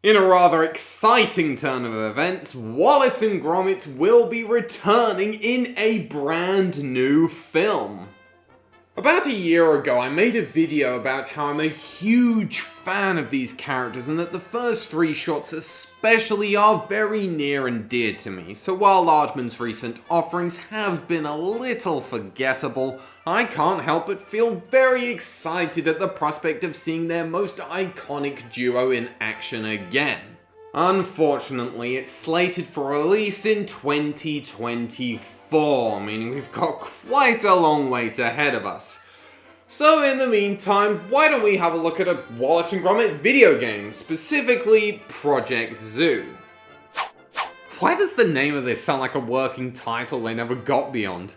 In a rather exciting turn of events, Wallace and Gromit will be returning in a brand new film. About a year ago, I made a video about how I'm a huge fan of these characters and that the first three shots especially are very near and dear to me, so while Aardman's recent offerings have been a little forgettable, I can't help but feel very excited at the prospect of seeing their most iconic duo in action again. Unfortunately, it's slated for release in 2024, meaning we've got quite a long wait ahead of us. So in the meantime, why don't we have a look at a Wallace and Gromit video game, specifically Project Zoo. Why does the name of this sound like a working title they never got beyond?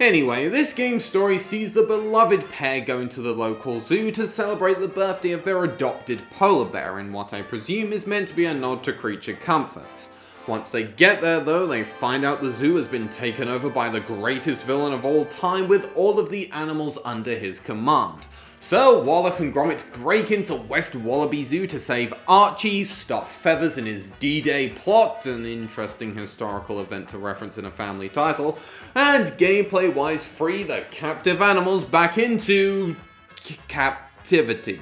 Anyway, this game's story sees the beloved pair going to the local zoo to celebrate the birthday of their adopted polar bear in what I presume is meant to be a nod to creature comforts. Once they get there though, they find out the zoo has been taken over by the greatest villain of all time with all of the animals under his command. So Wallace and Gromit break into West Wallaby Zoo to save Archie, stop Feathers in his D-Day plot, an interesting historical event to reference in a family title, and gameplay-wise free the captive animals back into captivity.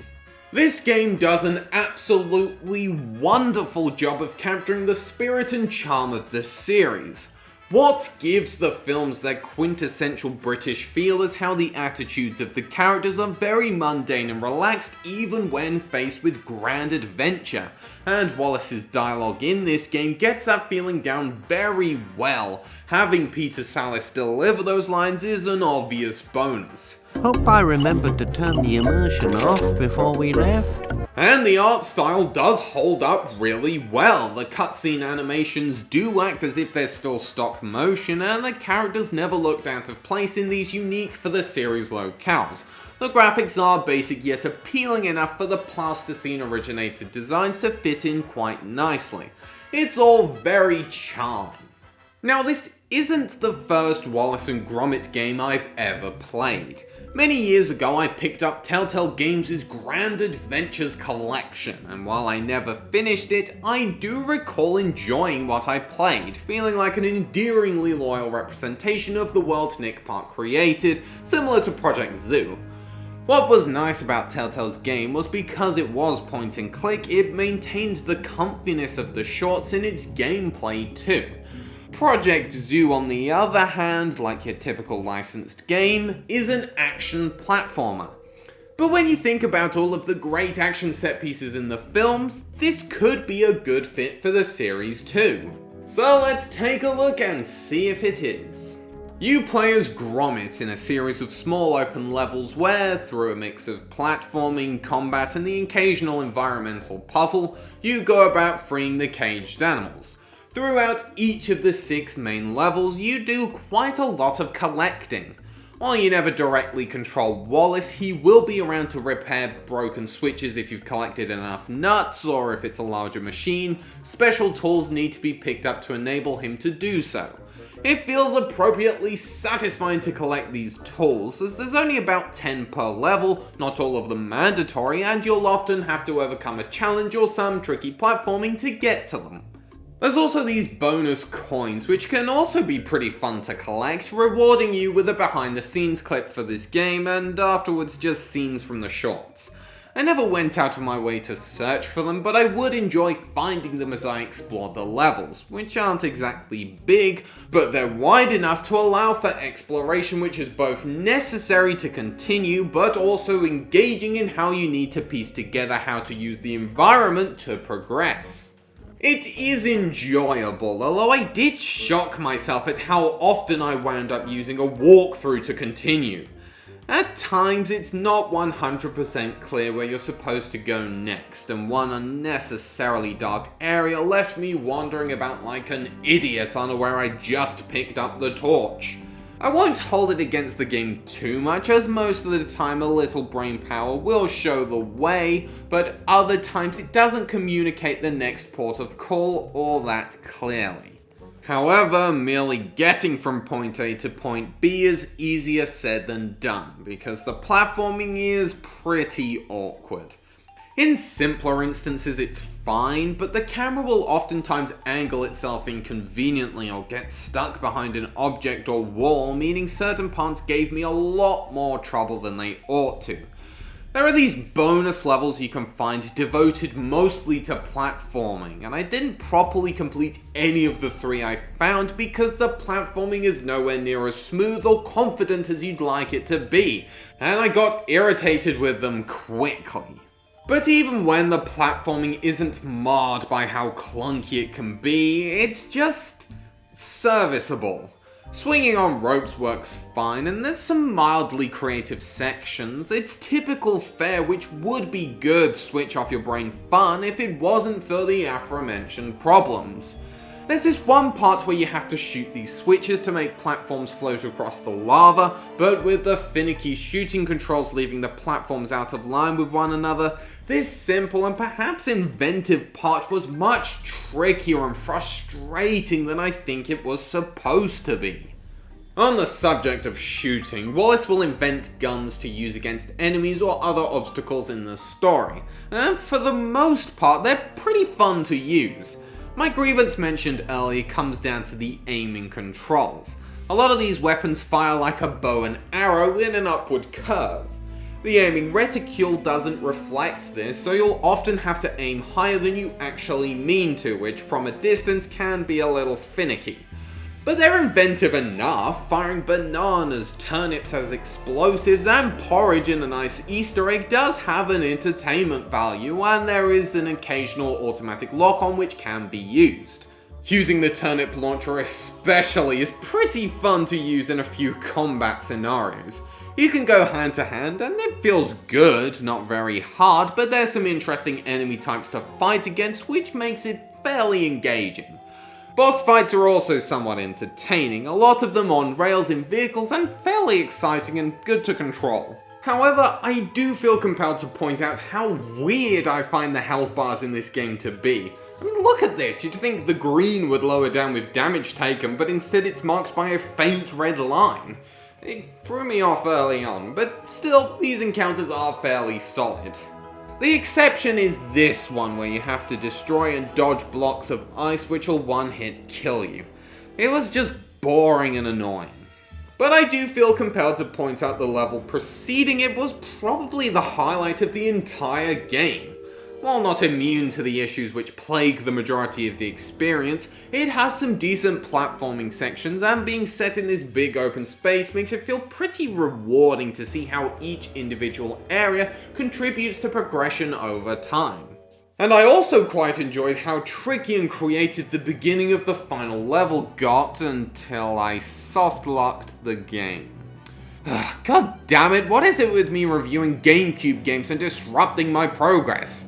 This game does an absolutely wonderful job of capturing the spirit and charm of the series. What gives the films their quintessential British feel is how the attitudes of the characters are very mundane and relaxed even when faced with grand adventure, and Wallace's dialogue in this game gets that feeling down very well. Having Peter Sallis deliver those lines is an obvious bonus. Hope I remembered to turn the immersion off before we left. And the art style does hold up really well. The cutscene animations do act as if they're still stop motion, and the characters never looked out of place in these unique for the series locales. The graphics are basic yet appealing enough for the plasticine originated designs to fit in quite nicely. It's all very charming. Now this isn't the first Wallace and Gromit game I've ever played. Many years ago I picked up Telltale Games' Grand Adventures collection, and while I never finished it, I do recall enjoying what I played, feeling like an endearingly loyal representation of the world Nick Park created, similar to Project Zoo. What was nice about Telltale's game was because it was point and click, it maintained the comfiness of the shorts in its gameplay too. Project Zoo, on the other hand, like your typical licensed game, is an action platformer. But when you think about all of the great action set pieces in the films, this could be a good fit for the series too. So let's take a look and see if it is. You play as Gromit in a series of small open levels where, through a mix of platforming, combat, and the occasional environmental puzzle, you go about freeing the caged animals. Throughout each of the 6 main levels, you do quite a lot of collecting. While you never directly control Wallace, he will be around to repair broken switches if you've collected enough nuts, or if it's a larger machine, special tools need to be picked up to enable him to do so. It feels appropriately satisfying to collect these tools, as there's only about 10 per level, not all of them mandatory, and you'll often have to overcome a challenge or some tricky platforming to get to them. There's also these bonus coins, which can also be pretty fun to collect, rewarding you with a behind the scenes clip for this game, and afterwards just scenes from the shorts. I never went out of my way to search for them, but I would enjoy finding them as I explored the levels, which aren't exactly big, but they're wide enough to allow for exploration, which is both necessary to continue, but also engaging in how you need to piece together how to use the environment to progress. It is enjoyable, although I did shock myself at how often I wound up using a walkthrough to continue. At times it's not 100% clear where you're supposed to go next, and one unnecessarily dark area left me wandering about like an idiot unaware I just picked up the torch. I won't hold it against the game too much, as most of the time a little brain power will show the way, but other times it doesn't communicate the next port of call all that clearly. However, merely getting from point A to point B is easier said than done, because the platforming is pretty awkward. In simpler instances it's fine, but the camera will oftentimes angle itself inconveniently or get stuck behind an object or wall, meaning certain parts gave me a lot more trouble than they ought to. There are these bonus levels you can find devoted mostly to platforming, and I didn't properly complete any of the 3 I found because the platforming is nowhere near as smooth or confident as you'd like it to be, and I got irritated with them quickly. But even when the platforming isn't marred by how clunky it can be, it's just serviceable. Swinging on ropes works fine, and there's some mildly creative sections. It's typical fare which would be good switch off your brain fun if it wasn't for the aforementioned problems. There's this one part where you have to shoot these switches to make platforms float across the lava, but with the finicky shooting controls leaving the platforms out of line with one another, this simple and perhaps inventive part was much trickier and frustrating than I think it was supposed to be. On the subject of shooting, Wallace will invent guns to use against enemies or other obstacles in the story, and for the most part they're pretty fun to use. My grievance mentioned earlier comes down to the aiming controls. A lot of these weapons fire like a bow and arrow in an upward curve. The aiming reticule doesn't reflect this, so you'll often have to aim higher than you actually mean to, which from a distance can be a little finicky. But they're inventive enough, firing bananas, turnips as explosives, and porridge in a nice Easter egg does have an entertainment value, and there is an occasional automatic lock-on which can be used. Using the turnip launcher especially is pretty fun to use in a few combat scenarios. You can go hand to hand, and it feels good, not very hard, but there's some interesting enemy types to fight against which makes it fairly engaging. Boss fights are also somewhat entertaining, a lot of them on rails in vehicles and fairly exciting and good to control. However, I do feel compelled to point out how weird I find the health bars in this game to be. I mean, look at this, you'd think the green would lower down with damage taken, but instead it's marked by a faint red line. It threw me off early on, but still, these encounters are fairly solid. The exception is this one, where you have to destroy and dodge blocks of ice which will one-hit kill you. It was just boring and annoying. But I do feel compelled to point out the level preceding it was probably the highlight of the entire game. While not immune to the issues which plague the majority of the experience, it has some decent platforming sections, and being set in this big open space makes it feel pretty rewarding to see how each individual area contributes to progression over time. And I also quite enjoyed how tricky and creative the beginning of the final level got until I soft-locked the game. God damn it, what is it with me reviewing GameCube games and disrupting my progress?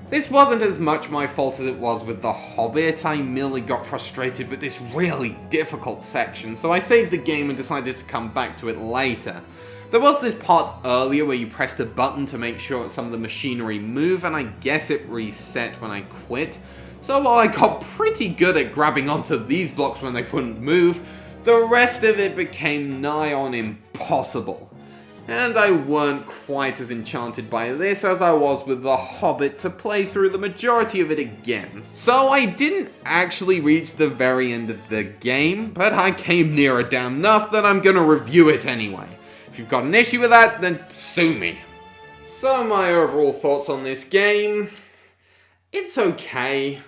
This wasn't as much my fault as it was with The Hobbit. I merely got frustrated with this really difficult section, so I saved the game and decided to come back to it later. There was this part earlier where you pressed a button to make sure some of the machinery move, and I guess it reset when I quit. So while I got pretty good at grabbing onto these blocks when they wouldn't move, the rest of it became nigh on impossible. And I weren't quite as enchanted by this as I was with The Hobbit to play through the majority of it again. So I didn't actually reach the very end of the game, but I came near it damn enough that I'm gonna review it anyway. If you've got an issue with that, then sue me. So my overall thoughts on this game, it's okay.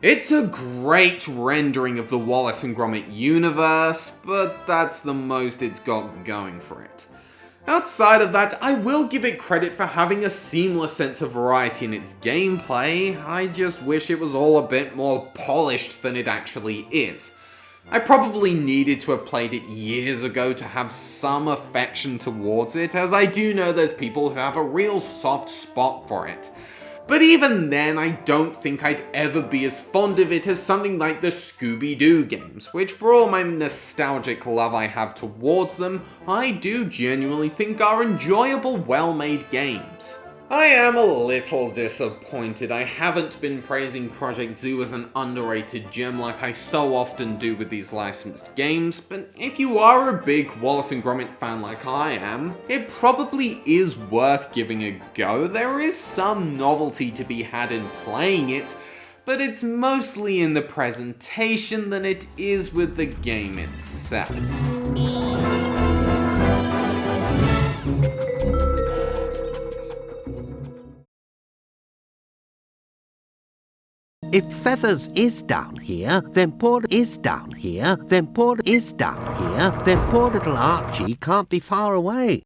It's a great rendering of the Wallace and Gromit universe, but that's the most it's got going for it. Outside of that, I will give it credit for having a seamless sense of variety in its gameplay. I just wish it was all a bit more polished than it actually is. I probably needed to have played it years ago to have some affection towards it, as I do know there's people who have a real soft spot for it. But even then, I don't think I'd ever be as fond of it as something like the Scooby-Doo games, which for all my nostalgic love I have towards them, I do genuinely think are enjoyable, well-made games. I am a little disappointed. I haven't been praising Project Zoo as an underrated gem like I so often do with these licensed games, but if you are a big Wallace and Gromit fan like I am, it probably is worth giving a go. There is some novelty to be had in playing it, but it's mostly in the presentation than it is with the game itself. If Feathers is down here, then poor is down here, then poor is down here, then poor little Archie can't be far away.